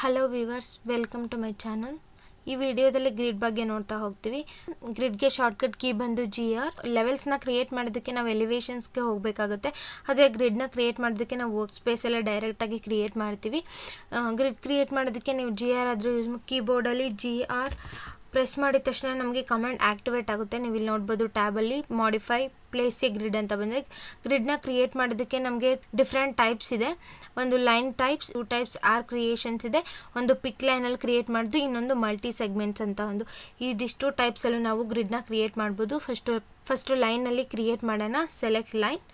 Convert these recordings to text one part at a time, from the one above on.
Hello viewers, welcome to my channel. ಈ ವಿಡಿಯೋದಲ್ಲಿ grid ಬಗ್ಗೆ ನೋಡ್ತಾ ಹೋಗ್ತೀವಿ. ಗ್ರಿಡ್ಗೆ ಶಾರ್ಟ್ಕಟ್ ಕೀ ಬಂದು GR. ಲೆವೆಲ್ಸ್ನ ಕ್ರಿಯೇಟ್ ಮಾಡೋದಕ್ಕೆ ನಾವು ಎಲಿವೇಷನ್ಸ್ಗೆ ಹೋಗಬೇಕಾಗುತ್ತೆ. ಆದರೆ ಗ್ರಿಡ್ನ ಕ್ರಿಯೇಟ್ ಮಾಡೋದಕ್ಕೆ ನಾವು ವರ್ಕ್ ಸ್ಪೇಸೆಲ್ಲ ಡೈರೆಕ್ಟಾಗಿ ಕ್ರಿಯೇಟ್ ಮಾಡ್ತೀವಿ. ಗ್ರಿಡ್ ಕ್ರಿಯೇಟ್ ಮಾಡೋದಕ್ಕೆ ನೀವು GR ಆದರೂ ಯೂಸ್ ಕೀಬೋರ್ಡಲ್ಲಿ GR ಪ್ರೆಸ್ ಮಾಡಿದ ತಕ್ಷಣ ನಮಗೆ ಕಮಾಂಡ್ ಆ್ಯಕ್ಟಿವೇಟ್ ಆಗುತ್ತೆ. ನೀವು ಇಲ್ಲಿ ನೋಡ್ಬೋದು ಟ್ಯಾಬಲ್ಲಿ ಮಾಡಿಫೈ ಪ್ಲೇಸ್ ಎ ಗ್ರಿಡ್ ಅಂತ ಬಂದರೆ ಗ್ರಿಡ್ನ ಕ್ರಿಯೇಟ್ ಮಾಡೋದಕ್ಕೆ ನಮಗೆ ಡಿಫ್ರೆಂಟ್ ಟೈಪ್ಸ್ ಇದೆ. ಒಂದು line types, 2 types or creations ಇದೆ. ಒಂದು ಪಿಕ್ ಲೈನಲ್ಲಿ ಕ್ರಿಯೇಟ್ ಮಾಡೋದು, ಇನ್ನೊಂದು ಮಲ್ಟಿ ಸೆಗ್ಮೆಂಟ್ಸ್ ಅಂತ ಒಂದು. ಇದಿಷ್ಟು ಟೈಪ್ಸಲ್ಲೂ ನಾವು ಗ್ರಿಡ್ನ ಕ್ರಿಯೇಟ್ ಮಾಡ್ಬೋದು. ಫಸ್ಟು ಲೈನಲ್ಲಿ ಕ್ರಿಯೇಟ್ ಮಾಡೋಣ. ಸೆಲೆಕ್ಟ್ ಲೈನ್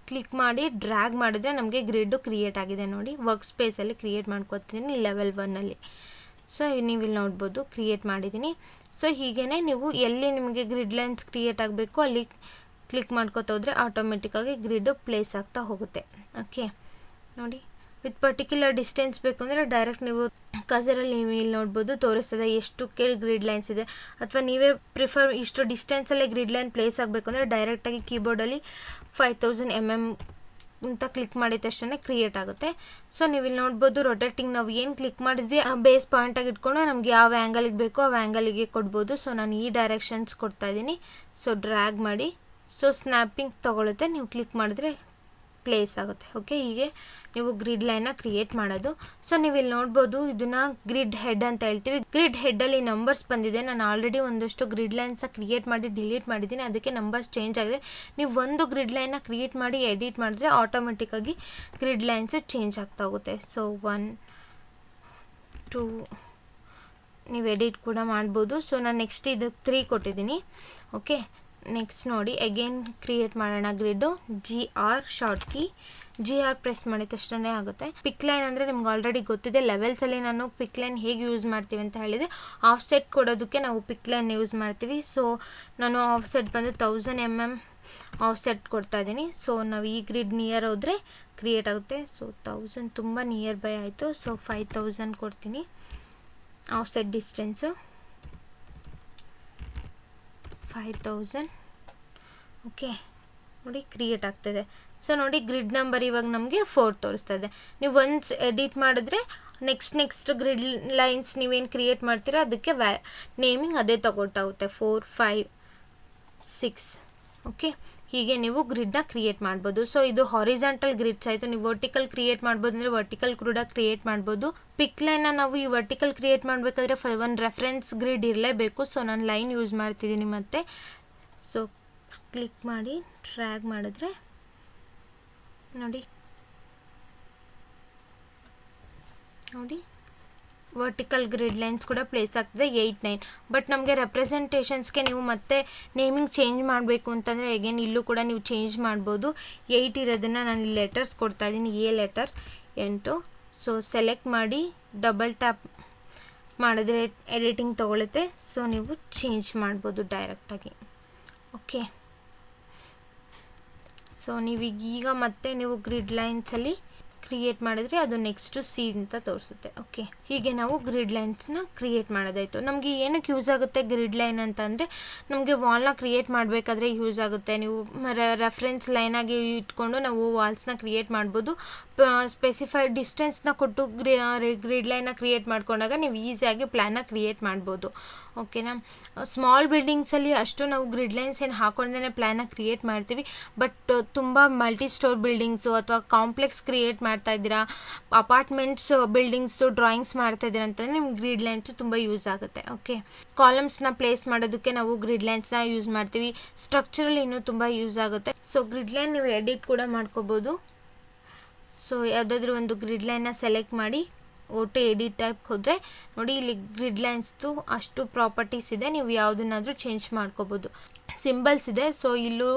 ಕ್ಲಿಕ್ ಮಾಡಿ ಡ್ರ್ಯಾಗ್ ಮಾಡಿದ್ರೆ ನಮಗೆ ಗ್ರಿಡ್ಡು ಕ್ರಿಯೇಟ್ ಆಗಿದೆ ನೋಡಿ. ವರ್ಕ್ ಸ್ಪೇಸಲ್ಲಿ ಕ್ರಿಯೇಟ್ ಮಾಡ್ಕೊತೀನಿ ಲೆವೆಲ್ 1ಅಲ್ಲಿ. ಸೊ ನೀವು ಇಲ್ಲಿ ನೋಡ್ಬೋದು ಕ್ರಿಯೇಟ್ ಮಾಡಿದ್ದೀನಿ. ಸೊ ಹೀಗೇ ನೀವು ಎಲ್ಲಿ ನಿಮಗೆ ಗ್ರಿಡ್ ಲೈನ್ಸ್ ಕ್ರಿಯೇಟ್ ಆಗಬೇಕು ಅಲ್ಲಿ ಕ್ಲಿಕ್ ಮಾಡ್ಕೊತಾ ಹೋದರೆ ಆಟೋಮೆಟಿಕ್ಕಾಗಿ ಗ್ರಿಡ್ಡು ಪ್ಲೇಸ್ ಆಗ್ತಾ ಹೋಗುತ್ತೆ. ಓಕೆ ನೋಡಿ, ವಿತ್ ಪರ್ಟಿಕ್ಯುಲರ್ ಡಿಸ್ಟೆನ್ಸ್ ಬೇಕು ಅಂದರೆ ಡೈರೆಕ್ಟ್ ನೀವು ಕಸರಲ್ಲಿ ನೀವು ಇಲ್ಲಿ ನೋಡ್ಬೋದು ತೋರಿಸ್ತದೆ ಎಷ್ಟು ಗ್ರಿಡ್ ಲೈನ್ಸ್ ಇದೆ. ಅಥವಾ ನೀವೇ ಪ್ರಿಫರ್ ಇಷ್ಟು ಡಿಸ್ಟೆನ್ಸಲ್ಲೇ ಗ್ರಿಡ್ ಲೈನ್ ಪ್ಲೇಸ್ ಆಗಬೇಕು ಅಂದರೆ ಡೈರೆಕ್ಟಾಗಿ ಕೀಬೋರ್ಡಲ್ಲಿ 5000 mm ಅಂತ ಕ್ಲಿಕ್ ಮಾಡಿದ ತಕ್ಷಣ ಕ್ರಿಯೇಟ್ ಆಗುತ್ತೆ. ಸೊ ನೀವು ಇಲ್ಲಿ ನೋಡ್ಬೋದು ರೊಟೇಟಿಂಗ್ ನಾವು ಏನು ಕ್ಲಿಕ್ ಮಾಡಿದ್ವಿ ಆ ಬೇಸ್ ಪಾಯಿಂಟಾಗಿ ಇಟ್ಕೊಂಡು ನಮಗೆ ಯಾವ ಆ್ಯಂಗಲಿಗೆ ಬೇಕೋ ಆ ಆ್ಯಂಗಲಿಗೆ ಕೊಡ್ಬೋದು. ಸೊ ನಾನು ಈ ಡೈರೆಕ್ಷನ್ಸ್ ಕೊಡ್ತಾ ಇದ್ದೀನಿ. ಸೊ ಡ್ರ್ಯಾಗ್ ಮಾಡಿ ಸೊ ಸ್ನ್ಯಾಪಿಂಗ್ ತೊಗೊಳುತ್ತೆ. ನೀವು ಕ್ಲಿಕ್ ಮಾಡಿದ್ರೆ ಪ್ಲೇಸ್ ಆಗುತ್ತೆ. ಓಕೆ, ಹೀಗೆ ನೀವು ಗ್ರಿಡ್ ಲೈನ್ನ ಕ್ರಿಯೇಟ್ ಮಾಡೋದು. ಸೊ ನೀವು ಇಲ್ಲಿ ನೋಡ್ಬೋದು ಇದನ್ನ ಗ್ರಿಡ್ ಹೆಡ್ ಅಂತ ಹೇಳ್ತೀವಿ. ಗ್ರಿಡ್ ಹೆಡ್ಡಲ್ಲಿ ನಂಬರ್ಸ್ ಬಂದಿದೆ. ನಾನು ಆಲ್ರೆಡಿ ಒಂದಷ್ಟು ಗ್ರಿಡ್ ಲೈನ್ಸ ಕ್ರಿಯೇಟ್ ಮಾಡಿ ಡಿಲೀಟ್ ಮಾಡಿದ್ದೀನಿ, ಅದಕ್ಕೆ ನಂಬರ್ಸ್ ಚೇಂಜ್ ಆಗಿದೆ. ನೀವು ಒಂದು ಗ್ರಿಡ್ ಲೈನ್ನ ಕ್ರಿಯೇಟ್ ಮಾಡಿ ಎಡಿಟ್ ಮಾಡಿದ್ರೆ ಆಟೋಮೆಟಿಕ್ಕಾಗಿ ಗ್ರಿಡ್ ಲೈನ್ಸು ಚೇಂಜ್ ಆಗ್ತಾ ಹೋಗುತ್ತೆ. ಸೊ 1 2 ನೀವು ಎಡಿಟ್ ಕೂಡ ಮಾಡ್ಬೋದು. ಸೊ ನಾನು ನೆಕ್ಸ್ಟ್ ಇದಕ್ಕೆ 3 ಕೊಟ್ಟಿದ್ದೀನಿ. ಓಕೆ, ನೆಕ್ಸ್ಟ್ ನೋಡಿ ಅಗೇನ್ ಕ್ರಿಯೇಟ್ ಮಾಡೋಣ grid. GR short key GR press ಮಾಡಿದ ತಕ್ಷಣ ಆಗುತ್ತೆ. ಪಿಕ್ ಲೈನ್ ಅಂದರೆ ನಿಮ್ಗೆ ಆಲ್ರೆಡಿ ಗೊತ್ತಿದೆ. ಲೆವೆಲ್ಸಲ್ಲಿ ನಾನು ಪಿಕ್ ಲೈನ್ ಹೇಗೆ ಯೂಸ್ ಮಾಡ್ತೀವಿ ಅಂತ ಹೇಳಿದೆ. ಆಫ್ಸೆಟ್ ಕೊಡೋದಕ್ಕೆ ನಾವು ಪಿಕ್ ಲೈನ್ ಯೂಸ್ ಮಾಡ್ತೀವಿ. ಸೊ ನಾನು ಆಫ್ಸೆಟ್ ಬಂದು 1000 mm ಆಫ್ಸೆಟ್ ಕೊಡ್ತಾ ಇದ್ದೀನಿ. ಸೊ ನಾವು ಈ ಗ್ರಿಡ್ ನಿಯರ್ ಹೋದರೆ ಕ್ರಿಯೇಟ್ ಆಗುತ್ತೆ. ಸೊ 1000 ತುಂಬ ನಿಯರ್ ಬೈ ಆಯಿತು. ಸೊ 5000 ಕೊಡ್ತೀನಿ ಆಫ್ಸೆಟ್ ಡಿಸ್ಟೆನ್ಸು 5000. ಓಕೆ ನೋಡಿ ಕ್ರಿಯೇಟ್ ಆಗ್ತದೆ. ಸೊ ನೋಡಿ ಗ್ರಿಡ್ ನಂಬರ್ ಇವಾಗ ನಮಗೆ 4 ತೋರಿಸ್ತಾ ಇದೆ. ನೀವು ಒನ್ಸ್ ಎಡಿಟ್ ಮಾಡಿದ್ರೆ ನೆಕ್ಸ್ಟ್ ಗ್ರಿಡ್ ಲೈನ್ಸ್ ನೀವೇನು ಕ್ರಿಯೇಟ್ ಮಾಡ್ತೀರೋ ಅದಕ್ಕೆ ನೇಮಿಂಗ್ ಅದೇ ತಗೊಳ್ತಾ ಹೋಗುತ್ತೆ. 4 5 6. ಓಕೆ, ಹೀಗೆ ನೀವು ಗ್ರಿಡ್ನ ಕ್ರಿಯೇಟ್ ಮಾಡ್ಬೋದು. ಸೊ ಇದು ಹಾರಿಜಾಂಟಲ್ ಗ್ರಿಡ್ಸ್ ಆಯಿತು. ನೀವು ವರ್ಟಿಕಲ್ ಕ್ರಿಯೇಟ್ ಮಾಡ್ಬೋದು ಅಂದರೆ ವರ್ಟಿಕಲ್ ಕೂಡ ಕ್ರಿಯೇಟ್ ಮಾಡ್ಬೋದು. ಪಿಕ್ ಲೈನ್ನ ನಾವು ಈ ವರ್ಟಿಕಲ್ ಕ್ರಿಯೇಟ್ ಮಾಡಬೇಕಾದ್ರೆ ಒಂದು ರೆಫರೆನ್ಸ್ ಗ್ರಿಡ್ ಇರಲೇಬೇಕು. ಸೊ ನಾನು ಲೈನ್ ಯೂಸ್ ಮಾಡ್ತಿದ್ದೀನಿ ಮತ್ತೆ. ಸೊ ಕ್ಲಿಕ್ ಮಾಡಿ ಡ್ರ್ಯಾಗ್ ಮಾಡಿದ್ರೆ ನೋಡಿ ವರ್ಟಿಕಲ್ ಗ್ರಿಡ್ ಲೈನ್ಸ್ ಕೂಡ ಪ್ಲೇಸ್ ಆಗ್ತದೆ 8 9. ಬಟ್ ನಮಗೆ ರೆಪ್ರೆಸೆಂಟೇಷನ್ಸ್ಗೆ ನೀವು ಮತ್ತೆ ನೇಮಿಂಗ್ ಚೇಂಜ್ ಮಾಡಬೇಕು ಅಂತಂದರೆ ಅಗೇನ್ ಇಲ್ಲೂ ಕೂಡ ನೀವು ಚೇಂಜ್ ಮಾಡ್ಬೋದು. 8 ಇರೋದನ್ನು ನಾನು ಇಲ್ಲಿ ಲೆಟರ್ಸ್ ಕೊಡ್ತಾ ಇದ್ದೀನಿ. A letter 8. ಸೊ ಸೆಲೆಕ್ಟ್ ಮಾಡಿ ಡಬಲ್ ಟ್ಯಾಪ್ ಮಾಡಿದ್ರೆ ಎಡಿಟಿಂಗ್ ತೊಗೊಳುತ್ತೆ. ಸೊ ನೀವು ಚೇಂಜ್ ಮಾಡ್ಬೋದು ಡೈರೆಕ್ಟಾಗಿ. ಓಕೆ, ಸೊ ನೀವೀಗ ಮತ್ತೆ ನೀವು ಗ್ರಿಡ್ ಲೈನ್ಸಲ್ಲಿ ಕ್ರಿಯೇಟ್ ಮಾಡಿದ್ರೆ ಅದು ನೆಕ್ಸ್ಟು C ಅಂತ ತೋರಿಸುತ್ತೆ. ಓಕೆ, ಹೀಗೆ ನಾವು ಗ್ರಿಡ್ ಲೈನ್ಸ್ನ ಕ್ರಿಯೇಟ್ ಮಾಡೋದಾಯಿತು. ನಮಗೆ ಏನಕ್ಕೆ ಯೂಸ್ ಆಗುತ್ತೆ ಗ್ರಿಡ್ ಲೈನ್ ಅಂತ ಅಂದರೆ ನಮಗೆ ವಾಲ್ನ ಕ್ರಿಯೇಟ್ ಮಾಡಬೇಕಾದ್ರೆ ಯೂಸ್ ಆಗುತ್ತೆ. ನೀವು ರೆಫರೆನ್ಸ್ ಲೈನಾಗಿ ಇಟ್ಕೊಂಡು ನಾವು ವಾಲ್ಸ್ನ ಕ್ರಿಯೇಟ್ ಮಾಡ್ಬೋದು. ಸ್ಪೆಸಿಫೈಡ್ ಡಿಸ್ಟೆನ್ಸ್ನ ಕೊಟ್ಟು ಗ್ರಿಡ್ ಲೈನ್ನ ಕ್ರಿಯೇಟ್ ಮಾಡ್ಕೊಂಡಾಗ ನೀವು ಈಸಿಯಾಗಿ ಪ್ಲ್ಯಾನ್ನ ಕ್ರಿಯೇಟ್ ಮಾಡ್ಬೋದು. ಓಕೆನಾ, ಸ್ಮಾಲ್ ಬಿಲ್ಡಿಂಗ್ಸಲ್ಲಿ ಅಷ್ಟು ನಾವು ಗ್ರಿಡ್ ಲೈನ್ಸ್ ಏನು ಹಾಕೊಂಡೇ ಪ್ಲ್ಯಾನ್ನ ಕ್ರಿಯೇಟ್ ಮಾಡ್ತೀವಿ. ಬಟ್ ತುಂಬ ಮಲ್ಟಿ ಸ್ಟೋರ್ ಬಿಲ್ಡಿಂಗ್ಸು ಅಥವಾ ಕಾಂಪ್ಲೆಕ್ಸ್ ಕ್ರಿಯೇಟ್ ಮಾಡ್ತಾ ಇದ್ದೀರಾ, ಅಪಾರ್ಟ್ಮೆಂಟ್ಸ್ ಬಿಲ್ಡಿಂಗ್ಸು ಡ್ರಾಯಿಂಗ್ಸ್ ಮಾಡ್ತಾ ಇದ್ದೀರಾ ಅಂತಂದರೆ ನಿಮ್ಗೆ ಗ್ರಿಡ್ ಲೈನ್ಸು ತುಂಬ ಯೂಸ್ ಆಗುತ್ತೆ. ಓಕೆ, ಕಾಲಮ್ಸ್ನ ಪ್ಲೇಸ್ ಮಾಡೋದಕ್ಕೆ ನಾವು ಗ್ರಿಡ್ ಲೈನ್ಸ್ನ ಯೂಸ್ ಮಾಡ್ತೀವಿ. ಸ್ಟ್ರಕ್ಚರಲ್ಲಿ ಇನ್ನೂ ತುಂಬ ಯೂಸ್ ಆಗುತ್ತೆ. ಸೊ ಗ್ರಿಡ್ ಲೈನ್ ನೀವು ಎಡಿಟ್ ಕೂಡ ಮಾಡ್ಕೋಬೋದು. ಸೊ ಯಾವುದಾದ್ರೂ ಒಂದು ಗ್ರಿಡ್ ಲೈನ್ನ ಸೆಲೆಕ್ಟ್ ಮಾಡಿ ಒಟ್ಟು ಎಡಿಟ್ ಟೈಪ್ಗೆ ಹೋದರೆ ನೋಡಿ ಇಲ್ಲಿ ಗ್ರಿಡ್ ಲೈನ್ಸ್ದು ಅಷ್ಟು ಪ್ರಾಪರ್ಟೀಸ್ ಇದೆ. ನೀವು ಯಾವುದನ್ನಾದರೂ ಚೇಂಜ್ ಮಾಡ್ಕೋಬೋದು. ಸಿಂಬಲ್ಸ್ ಇದೆ. ಸೊ ಇಲ್ಲೂ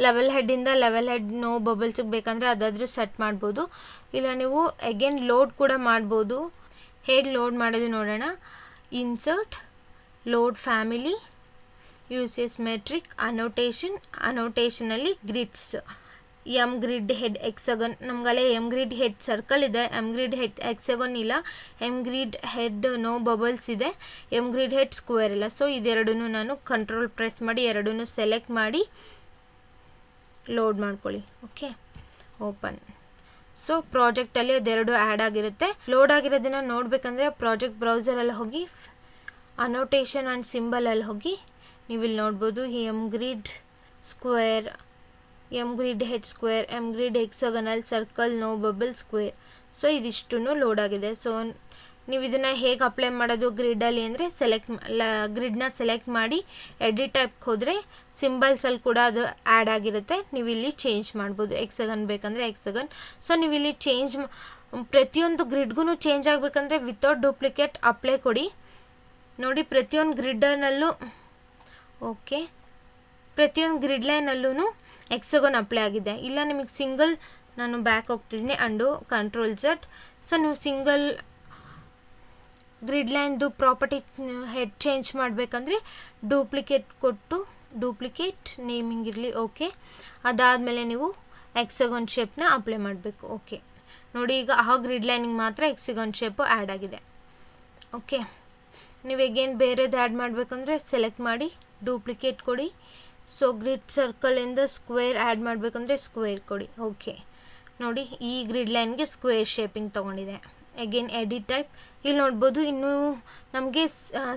ಲೆವೆಲ್ ಹೆಡ್ಡಿಂದ ಲೆವೆಲ್ ಹೆಡ್ ನೋ ಬಬಲ್ಸಿಗೆ ಬೇಕಂದರೆ ಅದಾದರೂ ಸೆಟ್ ಮಾಡ್ಬೋದು. ಇಲ್ಲ ನೀವು ಅಗೇನ್ ಲೋಡ್ ಕೂಡ ಮಾಡ್ಬೋದು. ಹೇಗೆ ಲೋಡ್ ಮಾಡೋದು ನೋಡೋಣ. Insert, load family, uses metric, ಅನೋಟೇಷನಲ್ಲಿ grids, M grid head hexagon. ನಮಗಲ್ಲೇ ಎಮ್ ಗ್ರಿಡ್ ಹೆಡ್ ಸರ್ಕಲ್ ಇದೆ, ಎಮ್ ಗ್ರಿಡ್ ಹೆಡ್ ಎಕ್ಸಗನ್ ಇಲ್ಲ. M grid head no bubbles ಇದೆ, ಎಮ್ ಗ್ರಿಡ್ ಹೆಡ್ ಸ್ಕ್ವೇರ್ ಇಲ್ಲ. ಸೊ ಇದೆರಡನ್ನೂ ನಾನು ಕಂಟ್ರೋಲ್ ಪ್ರೆಸ್ ಮಾಡಿ ಎರಡನ್ನೂ ಸೆಲೆಕ್ಟ್ ಮಾಡಿ ಲೋಡ್ ಮಾಡ್ಕೊಳ್ಳಿ. Okay, open. ಸೊ ಪ್ರಾಜೆಕ್ಟಲ್ಲಿ ಅದೆರಡು ಆ್ಯಡ್ ಆಗಿರುತ್ತೆ. ಲೋಡ್ ಆಗಿರೋದನ್ನು ನೋಡಬೇಕಂದ್ರೆ ಪ್ರಾಜೆಕ್ಟ್ ಬ್ರೌಸರಲ್ಲಿ ಹೋಗಿ ಅನೋಟೇಷನ್ ಆ್ಯಂಡ್ ಸಿಂಬಲಲ್ಲಿ ಹೋಗಿ ನೀವು ಇಲ್ಲಿ ನೋಡ್ಬೋದು M grid square, M grid head square, M grid hexagonal, circle, no bubble, square. So ಇದಿಷ್ಟು ಲೋಡ್ ಆಗಿದೆ. ಸೊ ನೀವು ಇದನ್ನು ಹೇಗೆ ಅಪ್ಲೈ ಮಾಡೋದು ಗ್ರಿಡ್ಡಲ್ಲಿ ಅಂದರೆ ಗ್ರಿಡ್ನ ಸೆಲೆಕ್ಟ್ ಮಾಡಿ ಎಡಿಟ್ ಟೈಪ್ಗೆ ಹೋದರೆ ಸಿಂಬಲ್ಸಲ್ಲಿ ಕೂಡ ಅದು ಆ್ಯಡ್ ಆಗಿರುತ್ತೆ. ನೀವು ಇಲ್ಲಿ ಚೇಂಜ್ ಮಾಡ್ಬೋದು. ಎಕ್ಸಗನ್ ಬೇಕಂದರೆ ಎಕ್ಸಗನ್. ಸೊ ನೀವು ಇಲ್ಲಿ ಪ್ರತಿಯೊಂದು ಗ್ರಿಡ್ಗೂ ಚೇಂಜ್ ಆಗಬೇಕಂದ್ರೆ ವಿತೌಟ್ ಡೂಪ್ಲಿಕೇಟ್ ಅಪ್ಲೈ ಕೊಡಿ. ನೋಡಿ ಪ್ರತಿಯೊಂದು ಗ್ರಿಡ್ನಲ್ಲೂ ಓಕೆ, ಪ್ರತಿಯೊಂದು ಗ್ರಿಡ್ ಲೈನಲ್ಲೂ ಎಕ್ಸಗನ್ ಅಪ್ಲೈ ಆಗಿದೆ. ಇಲ್ಲ ನಿಮಗೆ ಸಿಂಗಲ್, ನಾನು ಬ್ಯಾಕ್ ಹೋಗ್ತಿದ್ದೀನಿ, ಅಂಡು ಕಂಟ್ರೋಲ್ Z. ಸೊ ನೀವು ಸಿಂಗಲ್ ಗ್ರಿಡ್ ಲೈನ್ದು ಪ್ರಾಪರ್ಟಿ ಹೆಡ್ ಚೇಂಜ್ ಮಾಡಬೇಕಂದ್ರೆ ಡೂಪ್ಲಿಕೇಟ್ ಕೊಟ್ಟು ಡೂಪ್ಲಿಕೇಟ್ ನೇಮಿಂಗ್ ಇರಲಿ. ಓಕೆ, ಅದಾದಮೇಲೆ ನೀವು ಎಕ್ಸಗನ್ ಶೇಪ್ನ ಅಪ್ಲೈ ಮಾಡಬೇಕು. ಓಕೆ, ನೋಡಿ ಈಗ ಆ ಗ್ರಿಡ್ ಲೈನಿಗೆ ಮಾತ್ರ ಎಕ್ಸಗನ್ ಶೇಪು ಆ್ಯಡ್ ಆಗಿದೆ. ಓಕೆ, ನೀವು ಎಗೇನ್ ಬೇರೆದು ಆ್ಯಡ್ ಮಾಡಬೇಕಂದ್ರೆ ಸೆಲೆಕ್ಟ್ ಮಾಡಿ ಡೂಪ್ಲಿಕೇಟ್ ಕೊಡಿ. ಸೊ ಗ್ರಿಡ್ ಸರ್ಕಲಿಂದ ಸ್ಕ್ವೇರ್ ಆ್ಯಡ್ ಮಾಡಬೇಕಂದ್ರೆ ಸ್ಕ್ವೇರ್ ಕೊಡಿ. ಓಕೆ, ನೋಡಿ ಈ ಗ್ರಿಡ್ ಲೈನ್ಗೆ ಸ್ಕ್ವೇರ್ ಶೇಪಿಂಗ್ ತೊಗೊಂಡಿದೆ. ಅಗೇನ್ ಎಡಿಟ್ ಟೈಪ್, ಇಲ್ಲಿ ನೋಡ್ಬೋದು ಇನ್ನೂ ನಮಗೆ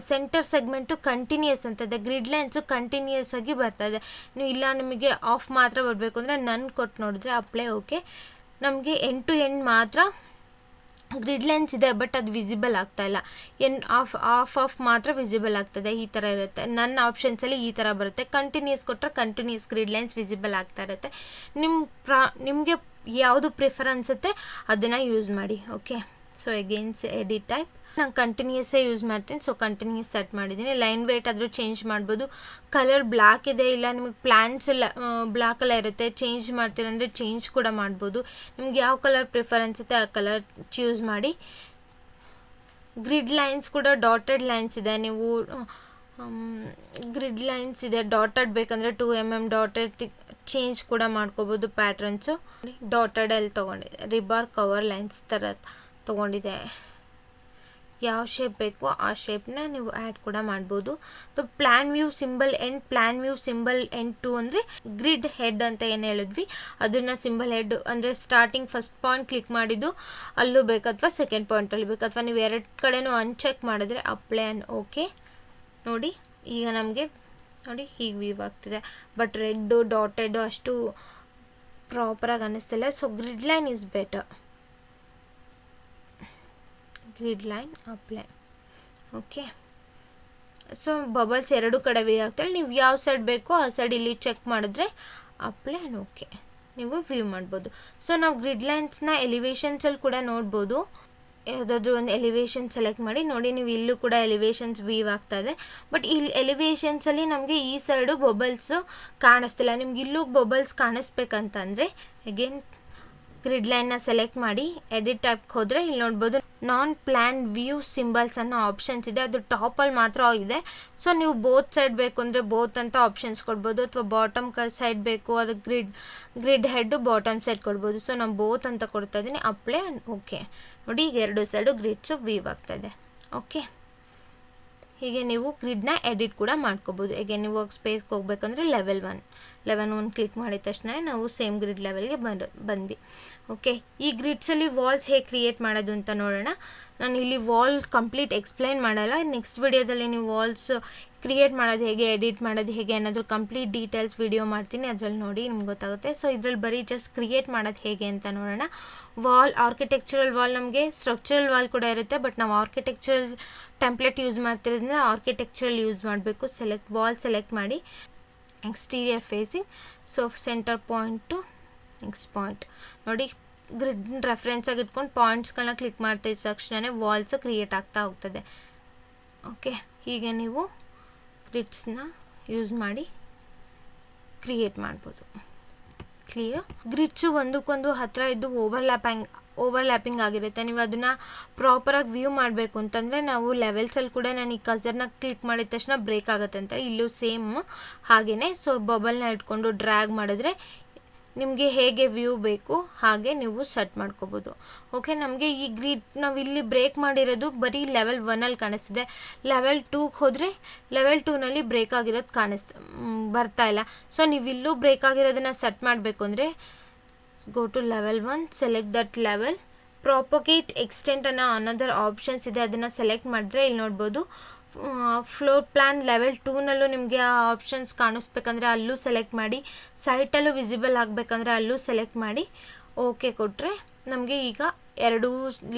ಸೆಂಟರ್ ಸೆಗ್ಮೆಂಟು ಕಂಟಿನ್ಯೂಯಸ್ ಅಂತದೆ. ಗ್ರಿಡ್ ಲೈನ್ಸು ಕಂಟಿನ್ಯೂಯಸ್ ಆಗಿ ಬರ್ತಾಯಿದೆ. ನೀವು ಇಲ್ಲ ನಿಮಗೆ ಆಫ್ ಮಾತ್ರ ಬರಬೇಕು ಅಂದರೆ ನನ್ ಕೊಟ್ಟು ನೋಡಿದ್ರೆ ಅಪ್ಲೈ. ಓಕೆ, ನಮಗೆ ಎಂಡ್ ಟು ಎಂಡ್ ಮಾತ್ರ ಗ್ರಿಡ್ ಲೈನ್ಸ್ ಇದೆ, ಬಟ್ ಅದು ವಿಸಿಬಲ್ ಆಗ್ತಾಯಿಲ್ಲ. ಆಫ್ ಮಾತ್ರ ವಿಸಿಬಲ್ ಆಗ್ತದೆ. ಈ ಥರ ಇರುತ್ತೆ. ನನ್ನ ಆಪ್ಷನ್ಸಲ್ಲಿ ಈ ಥರ ಬರುತ್ತೆ. ಕಂಟಿನ್ಯೂಸ್ ಕೊಟ್ಟರೆ ಕಂಟಿನ್ಯೂಸ್ ಗ್ರಿಡ್ ಲೈನ್ಸ್ ವಿಸಿಬಲ್ ಆಗ್ತಾ ಇರುತ್ತೆ. ನಿಮಗೆ ಯಾವುದು ಪ್ರಿಫರ್ ಅನಿಸುತ್ತೆ ಅದನ್ನು ಯೂಸ್ ಮಾಡಿ. Okay, so against edit type, ನಾನು ಕಂಟಿನ್ಯೂಸೇ ಯೂಸ್ ಮಾಡ್ತೀನಿ. ಸೊ ಕಂಟಿನ್ಯೂಸ್ ಸೆಟ್ ಮಾಡಿದ್ದೀನಿ. ಲೈನ್ ವೇಟ್ ಆದರೂ ಚೇಂಜ್ ಮಾಡ್ಬೋದು. ಕಲರ್ ಬ್ಲ್ಯಾಕ್ ಇದೆ, ಇಲ್ಲ ನಿಮಗೆ ಪ್ಲ್ಯಾನ್ಸ್ ಬ್ಲ್ಯಾಕೆಲ್ಲ ಇರುತ್ತೆ, ಚೇಂಜ್ ಮಾಡ್ತೀರಂದರೆ ಚೇಂಜ್ ಕೂಡ ಮಾಡ್ಬೋದು. ನಿಮ್ಗೆ ಯಾವ ಕಲರ್ ಪ್ರಿಫರ್ ಅನಿಸುತ್ತೆ ಆ ಕಲರ್ ಚೂಸ್ ಮಾಡಿ. ಗ್ರಿಡ್ ಲೈನ್ಸ್ ಕೂಡ ಡಾಟೆಡ್ ಲೈನ್ಸ್ ಇದೆ. ನೀವು ಗ್ರಿಡ್ ಲೈನ್ಸ್ ಇದೆ ಡಾಟೆಡ್ ಬೇಕಂದರೆ 2 mm ಡಾಟೆಡ್ ಚೇಂಜ್ ಕೂಡ ಮಾಡ್ಕೋಬೋದು. ಪ್ಯಾಟ್ರನ್ಸು ಡಾಟೆಡಲ್ಲಿ ತೊಗೊಂಡಿದೆ. ರಿಬಾರ್ ಕವರ್ ಲೈನ್ಸ್ ಥರ ತೊಗೊಂಡಿದೆ. ಯಾವ ಶೇಪ್ ಬೇಕೋ ಆ ಶೇಪ್ನ ನೀವು ಆ್ಯಡ್ ಕೂಡ ಮಾಡ್ಬೋದು. Plan view symbol end, plan view symbol end 2 ಅಂದರೆ ಗ್ರಿಡ್ ಹೆಡ್ ಅಂತ ಏನು ಹೇಳಿದ್ವಿ ಅದನ್ನು ಸಿಂಬಲ್ ಹೆಡ್ ಅಂದರೆ ಸ್ಟಾರ್ಟಿಂಗ್ ಫಸ್ಟ್ ಪಾಯಿಂಟ್ ಕ್ಲಿಕ್ ಮಾಡಿದ್ದು ಅಲ್ಲೂ ಬೇಕು, ಅಥವಾ ಸೆಕೆಂಡ್ ಪಾಯಿಂಟಲ್ಲಿ ಬೇಕು, ಅಥವಾ ನೀವು ಎರಡು ಕಡೆನೂ ಅನ್ಚೆಕ್ ಮಾಡಿದ್ರೆ ಅಪ್ಲೈ ಆ್ಯಂಡ್ ಓಕೆ. ನೋಡಿ ಈಗ ನಮಗೆ ನೋಡಿ ಹೀಗೆ ವ್ಯೂ ಆಗ್ತಿದೆ. ಬಟ್ ರೆಡ್ಡು ಡಾಟೆಡು ಅಷ್ಟು ಪ್ರಾಪರಾಗಿ ಅನ್ನಿಸ್ತಿಲ್ಲ. So grid line is better. Grid line apply. Okay, so bubbles ಎರಡು ಕಡೆ ವ್ಯೂ ಆಗ್ತಾಳೆ. ನೀವು ಯಾವ ಸೈಡ್ ಬೇಕೋ ಆ ಸೈಡ್ ಇಲ್ಲಿ ಚೆಕ್ ಮಾಡಿದ್ರೆ ಅಪ್ಲೈ ಆ್ಯಂಡ್ ಓಕೆ ನೀವು ವ್ಯೂ ಮಾಡ್ಬೋದು. ಸೊ ನಾವು ಗ್ರಿಡ್ ಲೈನ್ಸ್ನ ಎಲಿವೇಷನ್ಸಲ್ಲಿ ಕೂಡ ನೋಡ್ಬೋದು. ಯಾವುದಾದ್ರೂ ಒಂದು ಎಲಿವೇಷನ್ ಸೆಲೆಕ್ಟ್ ಮಾಡಿ ನೋಡಿ. ನೀವು ಇಲ್ಲೂ ಕೂಡ ಎಲಿವೇಷನ್ಸ್ ವ್ಯೂ ಆಗ್ತಾ ಇದೆ. ಬಟ್ ಇಲ್ಲಿ ಎಲಿವೇಷನ್ಸಲ್ಲಿ ನಮಗೆ ಈ ಸೈಡು ಬಬಲ್ಸು ಕಾಣಿಸ್ತಿಲ್ಲ. ನಿಮ್ಗೆ ಇಲ್ಲೂ ಬಬಲ್ಸ್ ಕಾಣಿಸ್ಬೇಕಂತಂದರೆ ಅಗೇನ್ ಗ್ರಿಡ್ ಲೈನ್ನ ಸೆಲೆಕ್ಟ್ ಮಾಡಿ ಎಡಿಟ್ ಟೈಪ್ಗೆ ಹೋದರೆ ಇಲ್ಲಿ ನೋಡ್ಬೋದು ನಾನ್ ಪ್ಲ್ಯಾನ್ ವ್ಯೂ ಸಿಂಬಲ್ಸ್ ಅನ್ನೋ ಆಪ್ಷನ್ಸ್ ಇದೆ. ಅದು ಟಾಪಲ್ಲಿ ಮಾತ್ರ ಇದೆ. ಸೊ ನೀವು ಬೋತ್ ಸೈಡ್ ಬೇಕು ಅಂದರೆ ಬೋತ್ ಅಂತ ಆಪ್ಷನ್ಸ್ ಕೊಡ್ಬೋದು, ಅಥವಾ ಬಾಟಮ್ ಸೈಡ್ ಬೇಕು ಅದು ಗ್ರಿಡ್ ಹೆಡ್ಡು ಬಾಟಮ್ ಸೈಡ್ ಕೊಡ್ಬೋದು. ಸೊ ನಾನು ಬೋತ್ ಅಂತ ಕೊಡ್ತಾ ಇದ್ದೀನಿ. Apply and okay. ನೋಡಿ ಈಗ ಎರಡು ಸೈಡು ಗ್ರಿಡ್ಸು ವ್ಯೂ ಆಗ್ತಾಯಿದೆ. ಓಕೆ, ಹೀಗೆ ನೀವು ಗ್ರಿಡ್ನ ಎಡಿಟ್ ಕೂಡ ಮಾಡ್ಕೋಬೋದು. ಈಗ ನೀವು ವರ್ಕ್ ಸ್ಪೇಸ್ಗೆ ಹೋಗ್ಬೇಕಂದ್ರೆ ಲೆವೆಲ್ 1 ಕ್ಲಿಕ್ ಮಾಡಿದ ತಕ್ಷಣ ನಾವು ಸೇಮ್ ಗ್ರಿಡ್ ಲೆವೆಲ್ಗೆ ಬಂದ್ವಿ. ಓಕೆ, ಈ ಗ್ರಿಡ್ಸಲ್ಲಿ ವಾಲ್ಸ್ ಹೇಗೆ ಕ್ರಿಯೇಟ್ ಮಾಡೋದು ಅಂತ ನೋಡೋಣ. ನಾನು ಇಲ್ಲಿ ವಾಲ್ ಕಂಪ್ಲೀಟ್ ಎಕ್ಸ್ಪ್ಲೈನ್ ಮಾಡಲ್ಲ. ನೆಕ್ಸ್ಟ್ ವಿಡಿಯೋದಲ್ಲಿ ನೀವು ವಾಲ್ಸ್ ಕ್ರಿಯೇಟ್ ಮಾಡೋದು ಹೇಗೆ, ಎಡಿಟ್ ಮಾಡೋದು ಹೇಗೆ ಏನಾದರೂ ಕಂಪ್ಲೀಟ್ ಡೀಟೇಲ್ಸ್ ವಿಡಿಯೋ ಮಾಡ್ತೀನಿ, ಅದರಲ್ಲಿ ನೋಡಿ ನಿಮ್ಗೆ ಗೊತ್ತಾಗುತ್ತೆ. ಸೊ ಇದರಲ್ಲಿ ಬರೀ ಜಸ್ಟ್ ಕ್ರಿಯೇಟ್ ಮಾಡೋದು ಹೇಗೆ ಅಂತ ನೋಡೋಣ. ವಾಲ್, ಆರ್ಕಿಟೆಕ್ಚರಲ್ ವಾಲ್, ನಮಗೆ ಸ್ಟ್ರಕ್ಚರಲ್ ವಾಲ್ ಕೂಡ ಇರುತ್ತೆ. ಬಟ್ ನಾವು ಆರ್ಕಿಟೆಕ್ಚರಲ್ ಟೆಂಪ್ಲೇಟ್ ಯೂಸ್ ಮಾಡ್ತಿರೋದ್ರಿಂದ ಆರ್ಕಿಟೆಕ್ಚರಲ್ ಯೂಸ್ ಮಾಡಬೇಕು. ವಾಲ್ ಸೆಲೆಕ್ಟ್ ಮಾಡಿ exterior facing. So centre point to next point ನೋಡಿ. ಗ್ರಿಡ್ ರೆಫರೆನ್ಸಾಗಿ ಇಟ್ಕೊಂಡು ಪಾಯಿಂಟ್ಸ್ಗಳನ್ನ ಕ್ಲಿಕ್ ಮಾಡ್ತಿದ್ದ ತಕ್ಷಣ ವಾಲ್ಸು ಕ್ರಿಯೇಟ್ ಆಗ್ತಾ ಹೋಗ್ತದೆ. ಓಕೆ, ಹೀಗೆ ನೀವು ಗ್ರಿಡ್ಸ್ನ ಯೂಸ್ ಮಾಡಿ ಕ್ರಿಯೇಟ್ ಮಾಡ್ಬೋದು. ಕ್ಲಿಯರ್. ಗ್ರಿಡ್ಸು ಒಂದಕ್ಕೊಂದು ಹತ್ತಿರ ಇದ್ದು ಓವರ್ಲ್ಯಾಪಿಂಗ್ ಆಗಿರುತ್ತೆ. ನೀವು ಅದನ್ನು ಪ್ರಾಪರಾಗಿ ವ್ಯೂ ಮಾಡಬೇಕು ಅಂತಂದರೆ ನಾವು ಲೆವೆಲ್ಸಲ್ಲಿ ಕೂಡ ನಾನು ಈ ಕಸರ್ನ ಕ್ಲಿಕ್ ಮಾಡಿದ ತಕ್ಷಣ ಬ್ರೇಕ್ ಆಗುತ್ತೆ ಅಂತ, ಇಲ್ಲೂ ಸೇಮ್ ಹಾಗೆಯೇ. ಸೊ ಬಬಲ್ನ ಇಟ್ಕೊಂಡು ಡ್ರ್ಯಾಗ್ ಮಾಡಿದ್ರೆ ನಿಮಗೆ ಹೇಗೆ ವ್ಯೂ ಬೇಕು ಹಾಗೆ ನೀವು ಸೆಟ್ ಮಾಡ್ಕೋಬೋದು. ಓಕೆ, ನಮಗೆ ಈ ಗ್ರಿಡ್ ನಾವು ಇಲ್ಲಿ ಬ್ರೇಕ್ ಮಾಡಿರೋದು ಬರೀ ಲೆವೆಲ್ 1ಅಲ್ಲಿ ಕಾಣಿಸ್ತಿದೆ. ಲೆವೆಲ್ 2ಗೆ ಹೋದರೆ ಲೆವೆಲ್ 2ನಲ್ಲಿ ಬ್ರೇಕ್ ಆಗಿರೋದು ಬರ್ತಾ ಇಲ್ಲ. ಸೊ ನೀವು ಇಲ್ಲೂ ಬ್ರೇಕ್ ಆಗಿರೋದನ್ನು ಸೆಟ್ ಮಾಡಬೇಕು ಅಂದರೆ go two level 1, select that level. Propagate extent ಅನ್ನೋ ಅನದರ್ ಆಪ್ಷನ್ಸ್ ಇದೆ, ಅದನ್ನು ಸೆಲೆಕ್ಟ್ ಮಾಡಿದ್ರೆ ಇಲ್ಲಿ ನೋಡ್ಬೋದು ಫ್ಲೋರ್ ಪ್ಲ್ಯಾನ್ ಲೆವೆಲ್ 2ನಲ್ಲೂ ನಿಮಗೆ ಆ ಆಪ್ಷನ್ಸ್ ಕಾಣಿಸ್ಬೇಕಂದ್ರೆ ಅಲ್ಲೂ ಸೆಲೆಕ್ಟ್ ಮಾಡಿ, ಸೈಟಲ್ಲೂ ವಿಸಿಬಲ್ ಆಗಬೇಕಂದ್ರೆ ಅಲ್ಲೂ ಸೆಲೆಕ್ಟ್ ಮಾಡಿ ಓಕೆ ಕೊಟ್ಟರೆ ನಮಗೆ ಈಗ ಎರಡೂ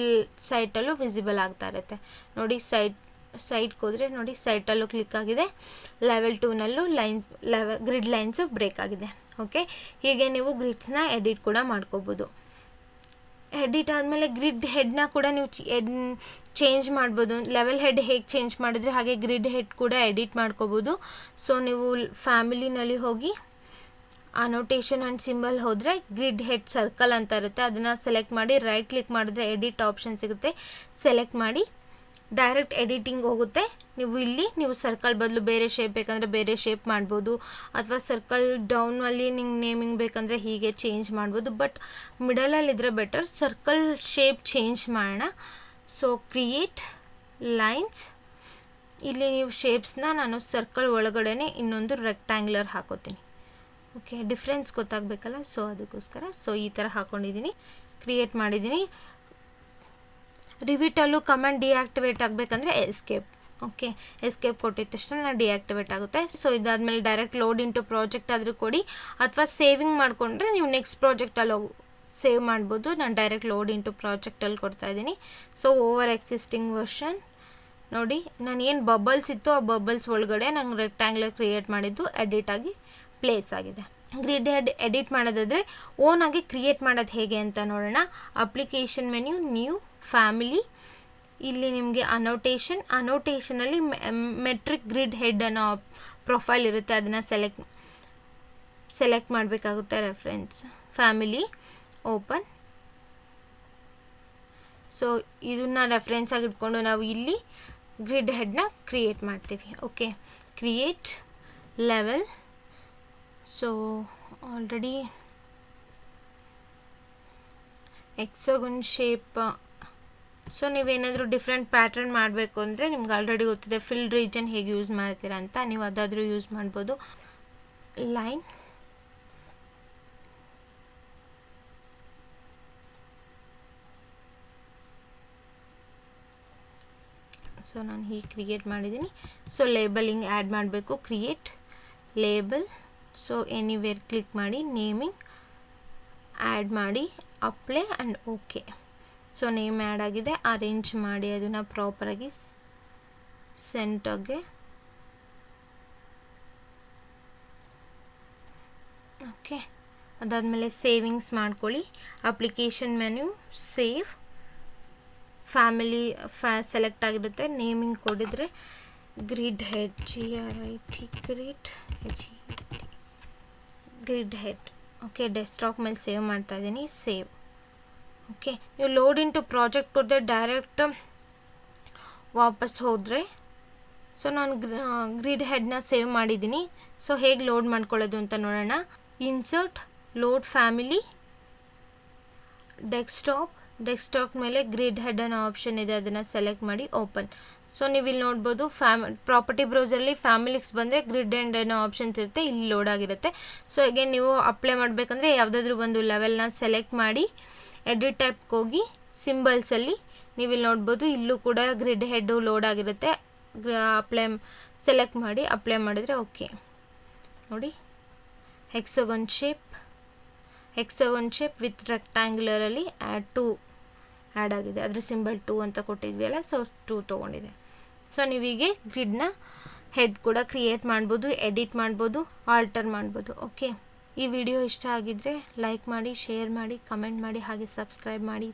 ಸೈಟಲ್ಲೂ ವಿಸಿಬಲ್ ಆಗ್ತಾ ಇರುತ್ತೆ ನೋಡಿ. ಸೈಟ್ಗೆ ಹೋದರೆ ನೋಡಿ ಸೈಟಲ್ಲೂ ಕ್ಲಿಕ್ ಆಗಿದೆ, ಲೆವೆಲ್ 2ನಲ್ಲೂ ಗ್ರಿಡ್ ಲೈನ್ಸು ಬ್ರೇಕ್ ಆಗಿದೆ. ಓಕೆ, ಹೀಗೆ ನೀವು ಗ್ರಿಡ್ಸ್ನ ಎಡಿಟ್ ಕೂಡ ಮಾಡ್ಕೋಬೋದು. ಎಡಿಟ್ ಆದಮೇಲೆ ಗ್ರಿಡ್ ಹೆಡ್ನ ಕೂಡ ನೀವು ಚೇಂಜ್ ಮಾಡ್ಬೋದು. ಲೆವೆಲ್ ಹೆಡ್ ಹೇಗೆ ಚೇಂಜ್ ಮಾಡಿದ್ರೆ ಹಾಗೆ ಗ್ರಿಡ್ ಹೆಡ್ ಕೂಡ ಎಡಿಟ್ ಮಾಡ್ಕೋಬೋದು. ಸೊ ನೀವು ಫ್ಯಾಮಿಲಿನಲ್ಲಿ ಹೋಗಿ ಅನೋಟೇಷನ್ ಆ್ಯಂಡ್ ಸಿಂಬಲ್ ಹೋದರೆ ಗ್ರಿಡ್ ಹೆಡ್ ಸರ್ಕಲ್ ಅಂತ ಇರುತ್ತೆ, ಅದನ್ನು ಸೆಲೆಕ್ಟ್ ಮಾಡಿ ರೈಟ್ ಕ್ಲಿಕ್ ಮಾಡಿದ್ರೆ ಎಡಿಟ್ ಆಪ್ಷನ್ ಸಿಗುತ್ತೆ, ಸೆಲೆಕ್ಟ್ ಮಾಡಿ ಡೈರೆಕ್ಟ್ ಎಡಿಟಿಂಗ್ ಹೋಗುತ್ತೆ. ನೀವು ಸರ್ಕಲ್ ಬದಲು ಬೇರೆ ಶೇಪ್ ಬೇಕಂದರೆ ಬೇರೆ ಶೇಪ್ ಮಾಡ್ಬೋದು, ಅಥವಾ ಸರ್ಕಲ್ ಡೌನಲ್ಲಿ ನಿಂಗೆ ನೇಮಿಂಗ್ ಬೇಕಂದರೆ ಹೀಗೆ ಚೇಂಜ್ ಮಾಡ್ಬೋದು. ಬಟ್ ಮಿಡಲಲ್ಲಿದ್ದರೆ ಬೆಟರ್. ಸರ್ಕಲ್ ಶೇಪ್ ಚೇಂಜ್ ಮಾಡೋಣ. ಸೊ ಕ್ರಿಯೇಟ್ ಲೈನ್ಸ್, ಇಲ್ಲಿ ನೀವು ಶೇಪ್ಸ್ನ ನಾನು ಸರ್ಕಲ್ ಒಳಗಡೆ ಇನ್ನೊಂದು ರೆಕ್ಟ್ಯಾಂಗ್ಯುಲರ್ ಹಾಕೋತೀನಿ. ಓಕೆ, ಡಿಫ್ರೆನ್ಸ್ ಗೊತ್ತಾಗಬೇಕಲ್ಲ, ಸೊ ಅದಕ್ಕೋಸ್ಕರ ಈ ಥರ ಹಾಕ್ಕೊಂಡಿದ್ದೀನಿ, ಕ್ರಿಯೇಟ್ ಮಾಡಿದ್ದೀನಿ. ರಿವಿಟಲ್ಲೂ ಕಮೆಂಟ್ ಡಿಆಕ್ಟಿವೇಟ್ ಆಗಬೇಕಂದ್ರೆ ಎಸ್ಕೇಪ್. ಓಕೆ, ಎಸ್ಕೇಪ್ ಕೊಟ್ಟಿದ ತಕ್ಷಣ ಡಿಆಕ್ಟಿವೇಟ್ ಆಗುತ್ತೆ. ಸೊ ಇದಾದಮೇಲೆ ಡೈರೆಕ್ಟ್ ಲೋಡ್ ಇಂಟು ಪ್ರಾಜೆಕ್ಟ್ ಆದರೂ ಕೊಡಿ, ಅಥವಾ ಸೇವಿಂಗ್ ಮಾಡಿಕೊಂಡ್ರೆ ನೀವು ನೆಕ್ಸ್ಟ್ ಪ್ರಾಜೆಕ್ಟಲ್ಲಿ ಸೇವ್ ಮಾಡ್ಬೋದು. ನಾನು ಡೈರೆಕ್ಟ್ ಲೋಡ್ ಇಂಟು ಪ್ರಾಜೆಕ್ಟಲ್ಲಿ ಕೊಡ್ತಾಯಿದ್ದೀನಿ. ಸೊ ಓವರ್ ಎಕ್ಸಿಸ್ಟಿಂಗ್ ವರ್ಷನ್ ನೋಡಿ, ನಾನು ಏನು ಬಬಲ್ಸ್ ಇತ್ತು ಆ ಬಬಲ್ಸ್ ಒಳಗಡೆ ನಂಗೆ ರೆಕ್ಟ್ಯಾಂಗ್ಯುಲರ್ ಕ್ರಿಯೇಟ್ ಮಾಡಿದ್ದು ಎಡಿಟ್ ಆಗಿ ಪ್ಲೇಸ್ ಆಗಿದೆ. ಗ್ರಿಡ್ ಹೆಡ್ ಎಡಿಟ್ ಮಾಡೋದಾದರೆ ಓನಾಗಿ ಕ್ರಿಯೇಟ್ ಮಾಡೋದು ಹೇಗೆ ಅಂತ ನೋಡೋಣ. ಅಪ್ಲಿಕೇಶನ್ ಮೆನ್ಯೂ, ನ್ಯೂ, ಫ್ಯಾಮಿಲಿ, ಇಲ್ಲಿ ನಿಮಗೆ ಅನೋಟೇಷನಲ್ಲಿ ಮೆಟ್ರಿಕ್ ಗ್ರಿಡ್ ಹೆಡ್ ಅನ್ನೋ ಪ್ರೊಫೈಲ್ ಇರುತ್ತೆ, ಅದನ್ನು ಸೆಲೆಕ್ಟ್ ಮಾಡಬೇಕಾಗುತ್ತೆ. Reference, family, open. ಸೊ ಇದನ್ನು ರೆಫರೆನ್ಸ್ ಆಗಿ ಇಟ್ಕೊಂಡು ನಾವು ಇಲ್ಲಿ ಗ್ರಿಡ್ ಹೆಡ್ನ ಕ್ರಿಯೇಟ್ ಮಾಡ್ತೀವಿ. Okay, create level. So already hexagon shape. So ನೀವೇನಾದರೂ ಡಿಫ್ರೆಂಟ್ ಪ್ಯಾಟ್ರನ್ ಮಾಡಬೇಕು ಅಂದರೆ ನಿಮ್ಗೆ ಆಲ್ರೆಡಿ ಗೊತ್ತಿದೆ ಫಿಲ್ ರೀಜನ್ ಹೇಗೆ ಯೂಸ್ ಮಾಡ್ತೀರಾ ಅಂತ, ನೀವು ಅದಾದರೂ ಯೂಸ್ ಮಾಡ್ಬೋದು. ಲೈನ್, ಸೊ ನಾನು ಹೀಗೆ ಕ್ರಿಯೇಟ್ ಮಾಡಿದ್ದೀನಿ. ಸೊ ಲೇಬಲಿಂಗ್ ಆ್ಯಡ್ ಮಾಡಬೇಕು, create label. So anywhere click ಮಾಡಿ, ನೇಮಿಂಗ್ ಆ್ಯಡ್ ಮಾಡಿ, apply and okay. So name add ಆಗಿದೆ, ಅರೇಂಜ್ ಮಾಡಿ ಅದನ್ನು ಪ್ರಾಪರಾಗಿ ಸೆಂಟರ್ಗೆ. ಓಕೆ, ಅದಾದಮೇಲೆ ಸೇವಿಂಗ್ಸ್ ಮಾಡ್ಕೊಳ್ಳಿ. Application menu, save, family select ಆಗಿರುತ್ತೆ. ನೇಮಿಂಗ್ ಕೊಡಿದ್ರೆ grid head, grid head. Okay, desktop ಮೇಲೆ ಸೇವ್ ಮಾಡ್ತಾ ಇದ್ದೀನಿ, ಸೇವ್. ಓಕೆ, ನೀವು ಲೋಡ್ ಇಂಟು ಪ್ರಾಜೆಕ್ಟ್ ಕೊಟ್ಟರೆ ಡೈರೆಕ್ಟ್ ವಾಪಸ್ ಹೋದರೆ. ಸೊ ನಾನು ಗ್ರಿಡ್ ಹೆಡ್ನ ಸೇವ್ ಮಾಡಿದ್ದೀನಿ. ಸೊ ಹೇಗೆ ಲೋಡ್ ಮಾಡ್ಕೊಳ್ಳೋದು ಅಂತ ನೋಡೋಣ. ಇನ್ಸರ್ಟ್, ಲೋಡ್ ಫ್ಯಾಮಿಲಿ, ಡೆಸ್ಕ್ಟಾಪ್ ಮೇಲೆ ಗ್ರಿಡ್ ಹೆಡ್ ಅನ್ನೋ ಆಪ್ಷನ್ ಇದೆ, ಅದನ್ನು ಸೆಲೆಕ್ಟ್ ಮಾಡಿ ಓಪನ್. ಸೊ ನೀವು ಇಲ್ಲಿ ನೋಡ್ಬೋದು ಪ್ರಾಪರ್ಟಿ ಬ್ರೌಸರಲ್ಲಿ ಫ್ಯಾಮಿಲಿಕ್ಸ್ ಬಂದರೆ ಗ್ರಿಡ್ ಹೆಡ್ ಅನ್ನೋ ಆಪ್ಷನ್ಸ್ ಇರುತ್ತೆ, ಇಲ್ಲಿ ಲೋಡ್ ಆಗಿರುತ್ತೆ. ಸೊ ಅಗೇನ್ ನೀವು ಅಪ್ಲೈ ಮಾಡಬೇಕಂದ್ರೆ ಯಾವುದಾದ್ರೂ ಒಂದು ಲೆವೆಲ್ನ ಸೆಲೆಕ್ಟ್ ಮಾಡಿ ಎಡಿಟ್ ಟೈಪ್ಗೆ ಹೋಗಿ ಸಿಂಬಲ್ಸಲ್ಲಿ ನೀವು ಇಲ್ಲಿ ನೋಡ್ಬೋದು, ಇಲ್ಲೂ ಕೂಡ ಗ್ರಿಡ್ ಹೆಡ್ಡು ಲೋಡ್ ಆಗಿರುತ್ತೆ. ಸೆಲೆಕ್ಟ್ ಮಾಡಿ ಅಪ್ಲೈ ಮಾಡಿದರೆ ಓಕೆ. ನೋಡಿ, ಹೆಕ್ಸೋಗನ್ ಶೇಪ್ ವಿತ್ ರೆಕ್ಟ್ಯಾಂಗ್ಯುಲರಲ್ಲಿ ಆ್ಯಡ್ ಆಗಿದೆ, ಅದ್ರ ಸಿಂಬಲ್ 2 ಅಂತ ಕೊಟ್ಟಿದ್ವಿ ಅಲ್ಲ, ಸೊ 2 ತೊಗೊಂಡಿದೆ. ಸೊ ನೀವೀಗೆ ಗ್ರಿಡ್ನ ಹೆಡ್ ಕೂಡ ಕ್ರಿಯೇಟ್ ಮಾಡ್ಬೋದು, ಎಡಿಟ್ ಮಾಡ್ಬೋದು, ಆಲ್ಟರ್ ಮಾಡ್ಬೋದು. ಓಕೆ, ಈ ವಿಡಿಯೋ ಇಷ್ಟ ಆಗಿದ್ದರೆ ಲೈಕ್ ಮಾಡಿ, ಶೇರ್ ಮಾಡಿ, ಕಮೆಂಟ್ ಮಾಡಿ, ಹಾಗೆ ಸಬ್ಸ್ಕ್ರೈಬ್ ಮಾಡಿ.